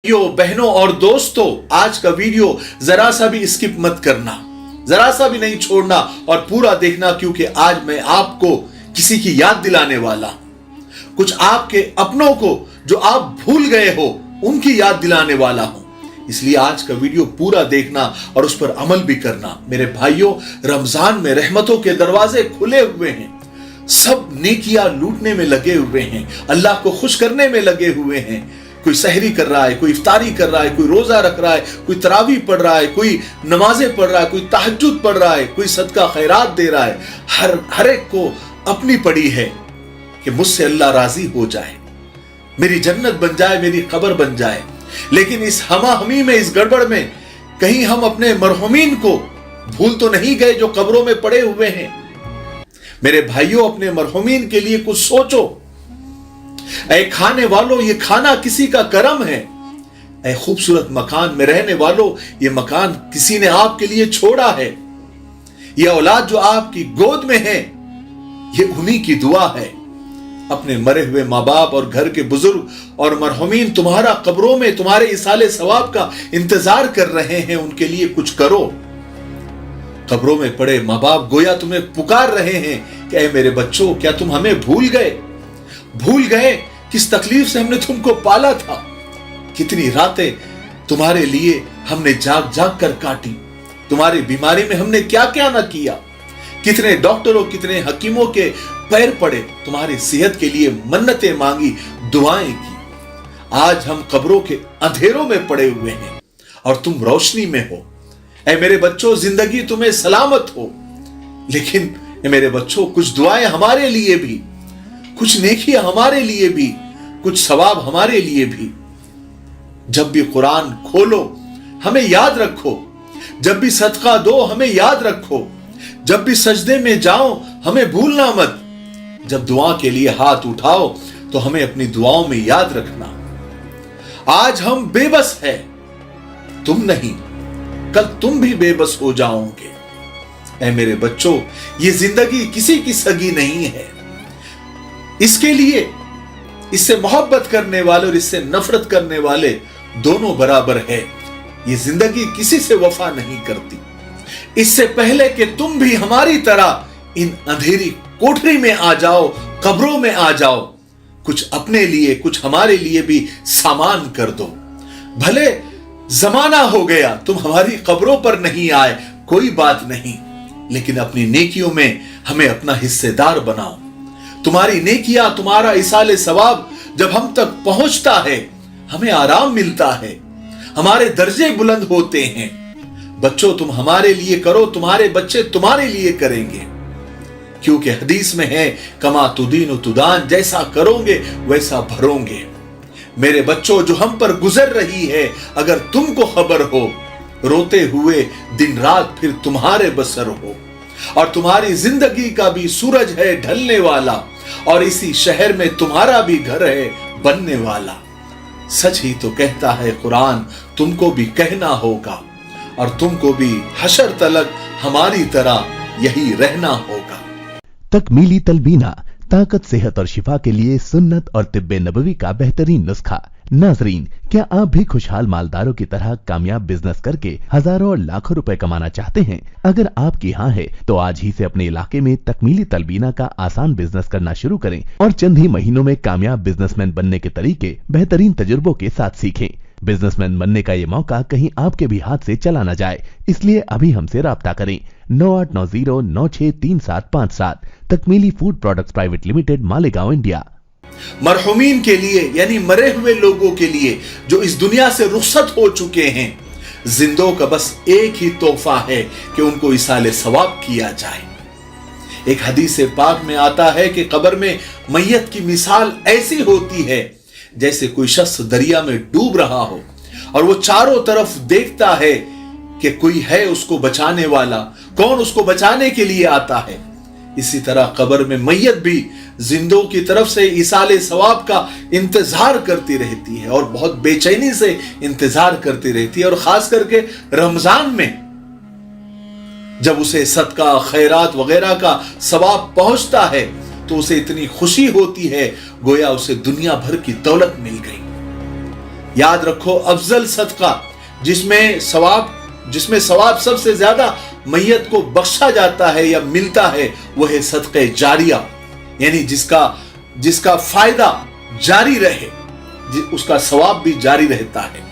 बहनों और दोस्तों, आज का वीडियो जरा सा भी स्किप मत करना, जरा सा भी नहीं छोड़ना और पूरा देखना, क्योंकि आज मैं आपको किसी की याद दिलाने वाला हूं। कुछ आपके अपनों को जो आप भूल गए हो उनकी याद दिलाने वाला हूं। इसलिए आज का वीडियो पूरा देखना और उस पर अमल भी करना। मेरे भाइयों, रमजान में रहमतों के दरवाजे खुले हुए हैं, सब नेकियां लूटने में लगे हुए हैं, अल्लाह को खुश करने में लगे हुए हैं। कोई सहरी कर रहा है, कोई इफ्तारी कर रहा है, कोई रोजा रख रहा है, कोई तरावी पढ़ रहा है, कोई नमाजें पढ़ रहा है, कोई तहज्जुद पढ़ रहा है, कोई सदका खैरात दे रहा है। हर एक को अपनी पड़ी है कि मुझसे अल्लाह राजी हो जाए, मेरी जन्नत बन जाए, मेरी कब्र बन जाए। लेकिन इस हमाहमी में, इस गड़बड़ में कहीं हम अपने मरहुमीन को भूल तो नहीं गए जो कब्रों में पड़े हुए हैं। मेरे भाइयों, अपने मरहुमीन के लिए कुछ सोचो। ऐ खाने वालों, ये खाना किसी का करम है। ऐ खूबसूरत मकान में रहने वालों, ये मकान किसी ने आपके लिए छोड़ा है। ये औलाद जो आपकी गोद में है, ये उन्हीं की दुआ है। अपने मरे हुए माँ बाप और घर के बुजुर्ग और मरहुमीन तुम्हारा कब्रों में तुम्हारे इसाले सवाब का इंतजार कर रहे हैं, उनके लिए कुछ करो। कब्रों में पड़े माँ बाप गोया तुम्हें पुकार रहे हैं कि ऐ मेरे बच्चों, क्या तुम हमें भूल गए किस तकलीफ से हमने तुमको पाला था। कितनी रातें तुम्हारे लिए हमने जाग जाग कर काटी, तुम्हारी बीमारी में हमने क्या क्या ना किया। कितने डॉक्टरों, कितने हकीमों के पैर पड़े, तुम्हारी सेहत के लिए मन्नतें मांगी, दुआएं की। आज हम कब्रों के अंधेरों में पड़े हुए हैं और तुम रोशनी में हो। ऐ मेरे बच्चों, जिंदगी तुम्हें सलामत हो। लेकिन मेरे बच्चों, कुछ दुआएं हमारे लिए भी, कुछ नेकियां हमारे लिए भी, कुछ सवाब हमारे लिए भी। जब भी कुरान खोलो हमें याद रखो, जब भी सदका दो हमें याद रखो, जब भी सजदे में जाओ हमें भूलना मत, जब दुआ के लिए हाथ उठाओ तो हमें अपनी दुआओं में याद रखना। आज हम बेबस हैं, तुम नहीं, कल तुम भी बेबस हो जाओगे। ऐ मेरे बच्चों, ये जिंदगी किसी की सगी नहीं है। इसके लिए इससे मोहब्बत करने वाले और इससे नफरत करने वाले दोनों बराबर है। ये जिंदगी किसी से वफा नहीं करती। इससे पहले कि तुम भी हमारी तरह इन अंधेरी कोठरी में आ जाओ, कब्रों में आ जाओ, कुछ अपने लिए, कुछ हमारे लिए भी सामान कर दो। भले जमाना हो गया, तुम हमारी कब्रों पर नहीं आए, कोई बात नहीं, लेकिन अपनी नेकियों में हमें अपना हिस्सेदार बनाओ। तुम्हारी नेकियां, तुम्हारा इसाले सवाब जब हम तक पहुंचता है, हमें आराम मिलता है, हमारे दर्जे बुलंद होते हैं। बच्चों, तुम हमारे लिए करो, तुम्हारे बच्चे तुम्हारे लिए करेंगे, क्योंकि हदीस में है, कमा तुदीन तुदान, जैसा करोगे वैसा भरोगे। मेरे बच्चों, जो हम पर गुजर रही है, अगर तुमको खबर हो, रोते हुए दिन रात फिर तुम्हारे बसर हो। और तुम्हारी जिंदगी का भी सूरज है ढलने वाला, और इसी शहर में तुम्हारा भी घर है बनने वाला। सच ही तो कहता है कुरान, तुमको भी कहना होगा और तुमको भी हशर तलक हमारी तरह यही रहना होगा। तकमीली तलबीना, ताकत, सेहत और शिफा के लिए सुन्नत और तिब्बे नबवी का बेहतरीन नुस्खा। नाजरीन, क्या आप भी खुशहाल मालदारों की तरह कामयाब बिजनेस करके हजारों और लाखों रुपए कमाना चाहते हैं? अगर आपकी हाँ है तो आज ही से अपने इलाके में तकमीली तलबीना का आसान बिजनेस करना शुरू करें और चंद ही महीनों में कामयाब बिजनेसमैन बनने के तरीके बेहतरीन तजुर्बों के साथ सीखें। बिजनेसमैन बनने का ये मौका कहीं आपके भी हाथ से चला न जाए, इसलिए अभी हमसे राब्ता करें। 9890963757। तकमीली food products private limited, Malegaon, India. मरहुमीन के लिए, यानी मरे हुए लोगों के लिए जो इस दुनिया से रुखसत हो चुके हैं, जिंदों का बस एक ही तोहफा है कि उनको इसाले सवाब किया जाए। एक हदीस पाक में आता है कि कब्र में मैयत की मिसाल ऐसी होती है जैसे कोई शख्स दरिया में डूब रहा हो और वो चारों तरफ देखता है कि कोई है उसको बचाने वाला, कौन उसको बचाने के लिए आता है। इसी तरह कब्र में मैयत भी जिंदों की तरफ से इसाले सवाब का इंतजार करती रहती है और बहुत बेचैनी से इंतजार करती रहती है। और खास करके रमजान में जब उसे सदका खैरात वगैरह का सवाब पहुंचता है तो उसे इतनी खुशी होती है गोया उसे दुनिया भर की दौलत मिल गई। याद रखो, अफजल सदका जिसमें सवाब सबसे ज्यादा मैयत को बख्शा जाता है या मिलता है, वह है सदक़े जारिया, यानी जिसका फायदा जारी रहे, उसका सवाब भी जारी रहता है।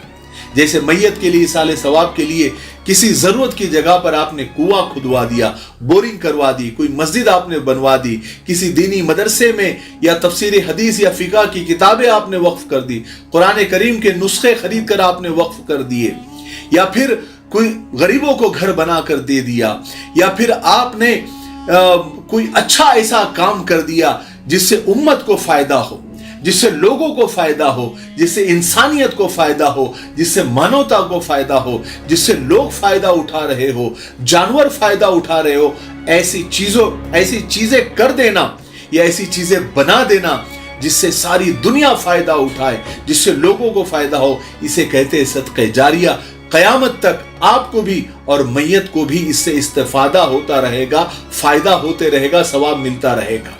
जैसे मैयत के लिए साले सवाब के लिए किसी जरूरत की जगह पर आपने कुआं खुदवा दिया, बोरिंग करवा दी, कोई मस्जिद आपने बनवा दी, किसी दीनी मदरसे में या तफसीर हदीस या फिका की किताबें आपने वक्फ कर दी, कुरान करीम के नुस्खे खरीद कर आपने वक्फ कर दिए, या फिर कोई गरीबों को घर बना कर दे दिया, या फिर आपने कोई अच्छा ऐसा काम कर दिया जिससे उम्मत को फायदा हो, जिससे लोगों को फायदा हो, जिससे इंसानियत को फायदा हो, जिससे मानवता को फायदा हो, जिससे लोग फायदा उठा रहे हो, जानवर फायदा उठा रहे हो, ऐसी चीजें कर देना या ऐसी चीजें बना देना जिससे सारी दुनिया फायदा उठाए, जिससे लोगों को फायदा हो, इसे कहते हैं सदक़े जारिया। कयामत तक आपको भी और मैयत को भी इससे इस्तेफादा होता रहेगा, फायदा होते रहेगा, सवाब मिलता रहेगा।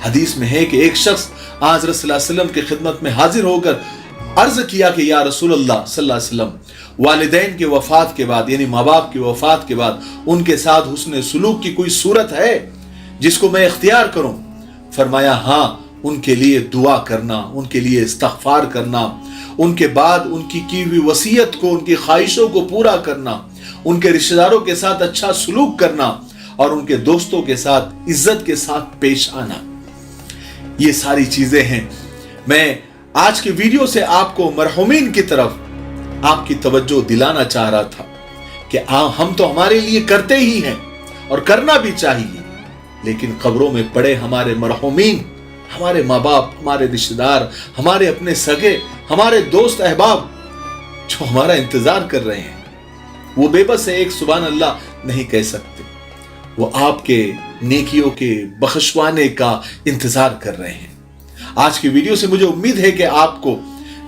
हदीस में है कि एक शख्स आज रसूलुल्लाह सल्लल्लाहु अलैहि वसल्लम की खिदमत में हाजिर होकर अर्ज किया कि या रसूलल्लाह सल्लल्लाहु अलैहि वसल्लम, वालिदैन के वफात के बाद यानी माँ बाप की वफात के बाद उनके साथ हुस्न सुलूक की कोई सूरत है जिसको मैं इख्तियार करूं? फरमाया हाँ, उनके लिए दुआ करना, उनके लिए इस्तग़फ़ार करना, उनके बाद उनकी की हुई वसीयत को, उनकी ख्वाहिशों को पूरा करना, उनके रिश्तेदारों के साथ अच्छा सलूक करना और उनके दोस्तों के साथ इज्जत के साथ पेश आना। ये सारी चीजें हैं। मैं आज के वीडियो से आपको मरहुमीन की तरफ आपकी तवज्जो दिलाना चाह रहा था कि हम तो हमारे लिए करते ही हैं और करना भी चाहिए, लेकिन कब्रों में पड़े हमारे मरहुमीन, हमारे माँ बाप, हमारे रिश्तेदार, हमारे अपने सगे, हमारे दोस्त अहबाब जो हमारा इंतजार कर रहे हैं, वो बेबस है, एक सुभान अल्लाह नहीं कह सकते, वो आपके नेकियों के बख्शवाने का इंतजार कर रहे हैं। आज की वीडियो से मुझे उम्मीद है कि आपको,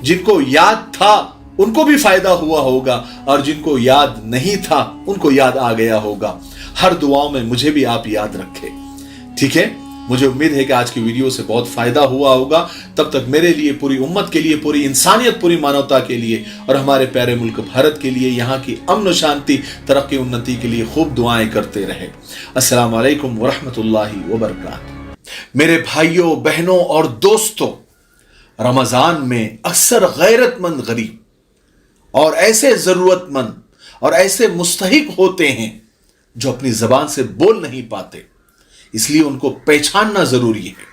जिनको याद था उनको भी फायदा हुआ होगा और जिनको याद नहीं था उनको याद आ गया होगा। हर दुआओं में मुझे भी आप याद रखें, ठीक है? मुझे उम्मीद है कि आज की वीडियो से बहुत फायदा हुआ होगा। तब तक मेरे लिए, पूरी उम्मत के लिए, पूरी इंसानियत, पूरी मानवता के लिए और हमारे प्यारे मुल्क भारत के लिए, यहाँ की अमन शांति, तरक्की, उन्नति के लिए खूब दुआएं करते रहे। अस्सलाम वालेकुम वरहमतुल्लाहि वबरकातुहू। मेरे भाइयों, बहनों और दोस्तों, रमजान में अक्सर गैरतमंद गरीब और ऐसे जरूरतमंद और ऐसे मुस्तहिक होते हैं जो अपनी जबान से बोल नहीं पाते, इसलिए उनको पहचानना जरूरी है।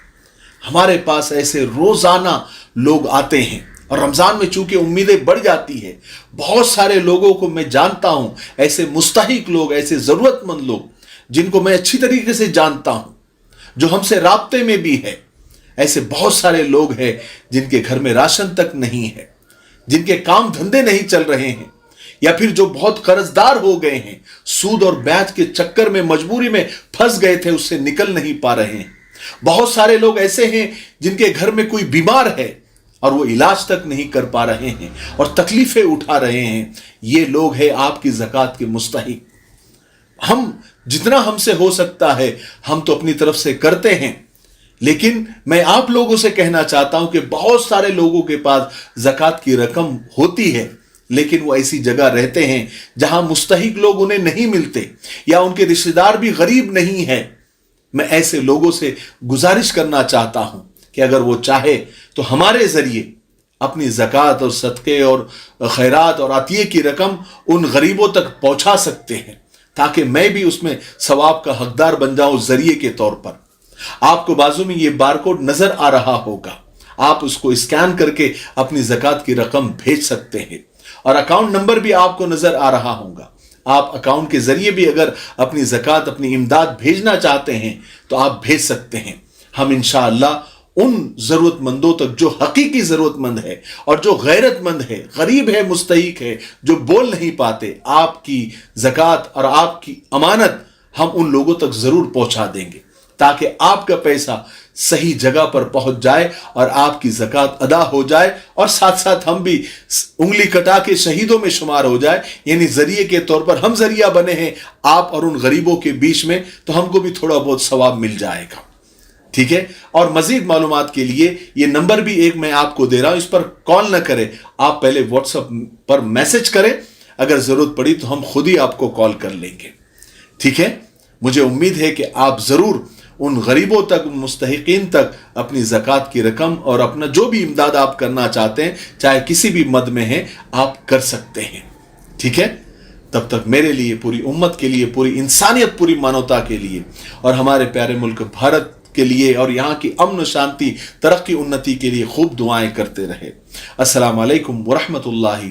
हमारे पास ऐसे रोजाना लोग आते हैं और रमजान में चूंकि उम्मीदें बढ़ जाती है, बहुत सारे लोगों को मैं जानता हूं, ऐसे मुस्तहिक लोग, ऐसे जरूरतमंद लोग जिनको मैं अच्छी तरीके से जानता हूं, जो हमसे राब्ते में भी है। ऐसे बहुत सारे लोग हैं जिनके घर में राशन तक नहीं है, जिनके काम धंधे नहीं चल रहे हैं, या फिर जो बहुत कर्जदार हो गए हैं, सूद और ब्याज के चक्कर में मजबूरी में फंस गए थे, उससे निकल नहीं पा रहे हैं। बहुत सारे लोग ऐसे हैं जिनके घर में कोई बीमार है और वो इलाज तक नहीं कर पा रहे हैं और तकलीफें उठा रहे हैं। ये लोग हैं आपकी ज़कात के मुस्तहिक। हम जितना हमसे हो सकता है हम तो अपनी तरफ से करते हैं, लेकिन मैं आप लोगों से कहना चाहता हूं कि बहुत सारे लोगों के पास ज़कात की रकम होती है, लेकिन वो ऐसी जगह रहते हैं जहां मुस्तहिक लोग उन्हें नहीं मिलते या उनके रिश्तेदार भी गरीब नहीं है। मैं ऐसे लोगों से गुजारिश करना चाहता हूं कि अगर वो चाहे तो हमारे जरिए अपनी ज़कात और सदक़े और खैरात और अतिये की रकम उन गरीबों तक पहुंचा सकते हैं, ताकि मैं भी उसमें सवाब का हकदार बन जाऊं जरिए के तौर पर। आपको बाजू में ये बारकोड नजर आ रहा होगा, आप उसको स्कैन करके अपनी ज़कात की रकम भेज सकते हैं और अकाउंट नंबर भी आपको नजर आ रहा होगा। आप अकाउंट के जरिए भी अगर अपनी ज़कात, अपनी इमदाद भेजना चाहते हैं तो आप भेज सकते हैं। हम इंशाअल्लाह उन जरूरतमंदों तक जो हकीकी जरूरतमंद है और जो गैरतमंद है, गरीब है, मुस्तहिक है, जो बोल नहीं पाते, आपकी ज़कात और आपकी अमानत हम उन लोगों तक जरूर पहुंचा देंगे, ताकि आपका पैसा सही जगह पर पहुंच जाए और आपकी ज़कात अदा हो जाए और साथ साथ हम भी उंगली कटा के शहीदों में शुमार हो जाए। यानी जरिए के तौर पर हम जरिया बने हैं आप और उन गरीबों के बीच में, तो हमको भी थोड़ा बहुत सवाब मिल जाएगा। ٹھیک ہے؟ اور مزید معلومات کے لیے یہ نمبر بھی ایک میں آپ کو دے رہا ہوں، اس پر کال نہ کریں، آپ پہلے واٹس ایپ پر میسج کریں، اگر ضرورت پڑی تو ہم خود ہی آپ کو کال کر لیں گے، ٹھیک ہے؟ مجھے امید ہے کہ آپ ضرور ان غریبوں تک، ان مستحقین تک اپنی زکوٰۃ کی رقم اور اپنا جو بھی امداد آپ کرنا چاہتے ہیں، چاہے کسی بھی مد میں ہیں، آپ کر سکتے ہیں، ٹھیک ہے؟ تب تک میرے لیے، پوری امت کے لیے، پوری انسانیت، پوری مانوتا کے لیے اور ہمارے پیارے ملک بھارت کے لیے اور یہاں کی امن و شانتی، ترقی، انتی کے لیے خوب دعائیں کرتے رہے۔ السلام علیکم ورحمۃ اللہ